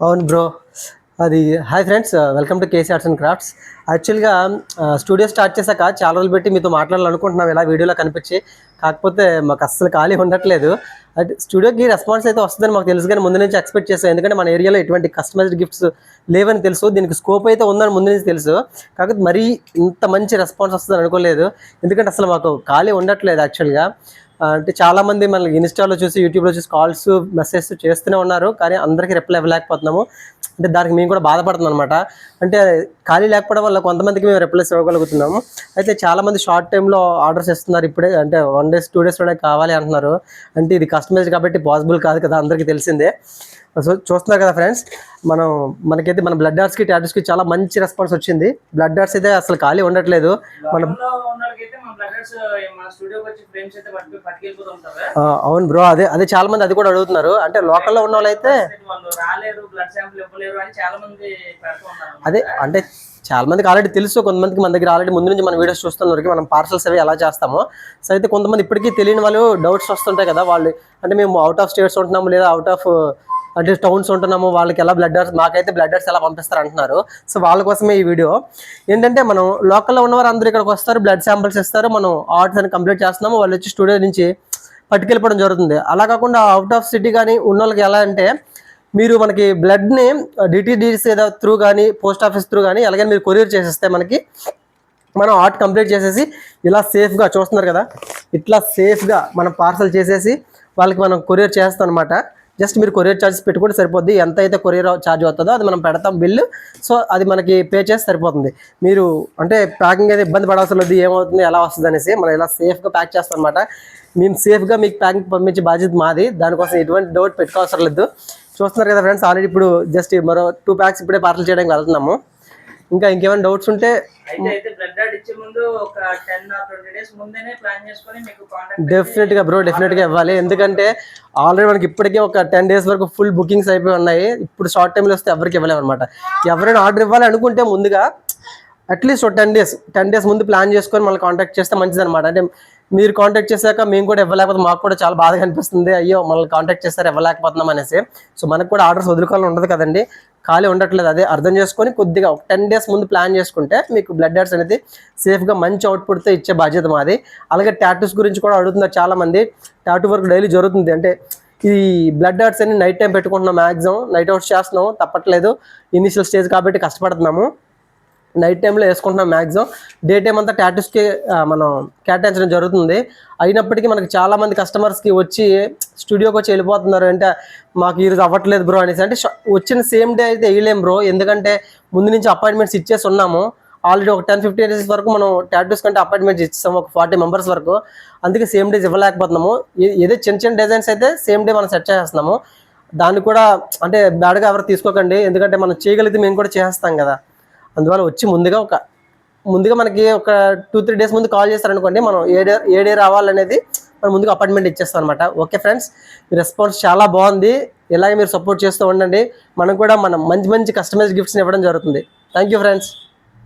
అవును బ్రో. అది hi friends, welcome to KC arts and crafts. యాక్చువల్గా స్టూడియో స్టార్ట్ చేశాక చాలా రోజులు పెట్టి మీతో మాట్లాడాలనుకుంటున్నాం ఇలా వీడియోలో కనిపించి. కాకపోతే మాకు అస్సలు ఖాళీ ఉండట్లేదు. అంటే స్టూడియోకి రెస్పాన్స్ అయితే వస్తుందని మాకు తెలుసు, కానీ ముందు నుంచి ఎక్స్పెక్ట్ చేస్తాం. ఎందుకంటే మన ఏరియాలో ఎటువంటి కస్టమైజ్డ్ గిఫ్ట్స్ లేవని తెలుసు, దీనికి స్కోప్ అయితే ఉందని ముందు నుంచి తెలుసు. కాకపోతే మరీ ఇంత మంచి రెస్పాన్స్ వస్తుందని అనుకోలేదు. ఎందుకంటే అసలు మాకు ఖాళీ ఉండట్లేదు యాక్చువల్గా. అంటే చాలామంది మనకి ఇన్స్టాలో చూసి యూట్యూబ్లో చూసి కాల్స్ మెసేజ్ చేస్తూనే ఉన్నారు, కానీ అందరికీ రిప్లై ఇవ్వలేకపోతున్నాము. అంటే దానికి మేము కూడా బాధపడుతున్నాం అనమాట. అంటే ఖాళీ లేకపోవడం వల్ల కొంతమందికి మేము రిప్లైస్ ఇవ్వగలుగుతున్నాము. అయితే చాలామంది షార్ట్ టైంలో ఆర్డర్స్ ఇస్తున్నారు ఇప్పుడే, అంటే 1 days 2 daysలోనే కావాలి అంటున్నారు. అంటే ఇది కస్టమైజ్ కాబట్టి పాసిబుల్ కాదు కదా, అందరికీ తెలిసిందే. సో చూస్తున్నారు కదా ఫ్రెండ్స్, మనకైతే మన బ్లడ్ ఆర్ట్స్కి టాటూస్కి చాలా మంచి రెస్పాన్స్ వచ్చింది. బ్లడ్ ఆర్ట్స్ అయితే అసలు ఖాళీ ఉండట్లేదు. అవును బ్రో, అదే చాలా మంది అది కూడా అడుగుతున్నారు. అంటే లోకల్లో ఉన్న వాళ్ళు అయితే అదే, అంటే చాలా మందికి ఆల్రెడీ తెలుసు, కొంతమందికి మన దగ్గర ఆల్రెడీ ముందు నుంచి మన వీడియోస్ చూస్తున్న మనం పార్సల్స్ అవి ఎలా చేస్తామో. సో అయితే కొంతమంది ఇప్పటికీ తెలియని వాళ్ళు డౌట్స్ వస్తుంటాయి కదా, వాళ్ళు అంటే మేము అవుట్ ఆఫ్ స్టేట్స్ ఉంటున్నాము లేదా అవుట్ ఆఫ్ అంటే టౌన్స్ ఉంటున్నాము, వాళ్ళకి ఎలా బ్లడ్ ఆర్ట్స్, మాకైతే బ్లడ్ ఆర్ట్స్ ఎలా పంపిస్తారు అంటున్నారు. సో వాళ్ళ కోసమే ఈ వీడియో. ఏంటంటే మనం లోకల్లో ఉన్నవారు అందరూ ఇక్కడికి వస్తారు, బ్లడ్ శాంపిల్స్ ఇస్తారు, మనం ఆర్ట్స్ అని కంప్లీట్ చేస్తున్నాము, వాళ్ళు వచ్చి స్టూడియో నుంచి పట్టుకెళ్ళిపోవడం జరుగుతుంది. అలా కాకుండా అవుట్ ఆఫ్ సిటీ కానీ ఉన్న వాళ్ళకి ఎలా అంటే, మీరు మనకి బ్లడ్ని డిటిడిసి ఏదో త్రూ కానీ పోస్ట్ ఆఫీస్ త్రూ కానీ ఎలాగైనా మీరు కొరియర్ చేసేస్తే మనం ఆర్ట్ కంప్లీట్ చేసేసి ఇలా సేఫ్గా చూస్తున్నారు కదా, ఇట్లా సేఫ్గా మనం పార్సల్ చేసేసి వాళ్ళకి మనం కొరియర్ చేస్తాం అనమాట. జస్ట్ మీరు కొరియర్ ఛార్జెస్ పెట్టుకుంటే సరిపోద్ది. ఎంత అయితే కొరియర్ ఛార్జ్ అవుతుందో అది మనం పెడతాం బిల్లు. సో అది మనకి పే చేసి సరిపోతుంది. మీరు అంటే ప్యాకింగ్ అయితే ఇబ్బంది పడాల్సిన లేదు, ఏమవుతుంది ఎలా వస్తుంది అనేసి మనం ఇలా సేఫ్గా ప్యాక్ చేస్తాం అనమాట. మేము సేఫ్గా మీకు ప్యాకింగ్ పంపించే బాధ్యత మాది, దానికోసం ఎటువంటి డౌట్ పెట్టుకోవసరం లేదు. చూస్తున్నారు కదా ఫ్రెండ్స్, ఆల్రెడీ ఇప్పుడు జస్ట్ మరో 2 packs ఇప్పుడే పార్సల్ చేయడానికి వెళ్తున్నాము. ఇంకా ఇంకేమైనా డౌట్స్ ఉంటే డెఫినెట్గా బ్రో, డెఫినెట్గా ఇవ్వాలి. ఎందుకంటే ఆల్రెడీ మనకి ఇప్పటికే ఒక 10 days వరకు ఫుల్ బుకింగ్స్ అయిపోయి ఉన్నాయి. ఇప్పుడు షార్ట్ టైంలో వస్తే ఎవరికి ఇవ్వలేము అనమాట. ఎవరైనా ఆర్డర్ ఇవ్వాలి అనుకుంటే ముందుగా అట్లీస్ట్ 10 days ముందు ప్లాన్ చేసుకొని మళ్ళీ కాంటాక్ట్ చేస్తే మంచిది అనమాట. అంటే మీరు కాంటాక్ట్ చేశాక మేము కూడా ఇవ్వలేకపోతే మాకు కూడా చాలా బాధగా అనిపిస్తుంది, అయ్యో మనల్ని కాంటాక్ట్ చేస్తారు ఇవ్వలేకపోతున్నాం అనేసి. సో మనకు కూడా ఆర్డర్స్ వదులుకోవాలని ఉండదు కదండి, ఖాళీ ఉండట్లేదు. అదే అర్థం చేసుకొని కొద్దిగా ఒక 10 days ముందు ప్లాన్ చేసుకుంటే మీకు బ్లడ్ ఆర్ట్స్ అనేది సేఫ్గా మంచి అవుట్పుట్తో ఇచ్చే బాధ్యత మాది. అలాగే టాటూస్ గురించి కూడా అడుగుతున్నారు చాలామంది. టాటూ వర్క్ డైలీ జరుగుతుంది. అంటే ఈ బ్లడ్ ఆర్ట్స్ అని నైట్ టైం పెట్టుకుంటున్నాం, మ్యాక్సిమం నైట్ అవుట్స్ చేస్తున్నాము, తప్పట్లేదు. ఇనిషియల్ స్టేజ్ కాబట్టి కష్టపడుతున్నాము, నైట్ టైంలో వేసుకుంటున్నాం. మ్యాక్సిమం డే టైం అంతా టాటూస్కి మనం కేటాయించడం జరుగుతుంది. అయినప్పటికీ మనకి చాలామంది కస్టమర్స్కి వచ్చి స్టూడియోకి వచ్చి వెళ్ళిపోతున్నారు. అంటే మాకు ఈరోజు అవ్వట్లేదు బ్రో అనేసి. అంటే వచ్చిన సేమ్ డే అయితే వేయలేం బ్రో, ఎందుకంటే ముందు నుంచి అపాయింట్మెంట్స్ ఇచ్చేసి ఉన్నాము. ఆల్రెడీ ఒక 10-15 days వరకు మనం టాటూస్ కంటే అపాయింట్మెంట్స్ ఇచ్చాము, ఒక 40 members వరకు. అందుకే సేమ్ డేస్ ఇవ్వలేకపోతున్నాము. ఏదో చిన్న డిజైన్స్ అయితే సేమ్ డే మనం సెట్ చేస్తున్నాము. దాన్ని కూడా అంటే బ్యాడ్గా ఎవరు తీసుకోకండి, ఎందుకంటే మనం చేయగలిగితే మేము కూడా చేస్తాం కదా. అందువల్ల వచ్చి ముందుగా మనకి ఒక 2-3 days ముందు కాల్ చేస్తారనుకోండి, మనం ఏ డే రావాలనేది మనం ముందుగా అపాయింట్మెంట్ ఇచ్చేస్తాం అనమాట. ఓకే ఫ్రెండ్స్, మీ రెస్పాన్స్ చాలా బాగుంది. ఇలాగే మీరు సపోర్ట్ చేస్తూ ఉండండి. మనం కూడా మంచి కస్టమైజ్ గిఫ్ట్స్ని ఇవ్వడం జరుగుతుంది. Thank you friends.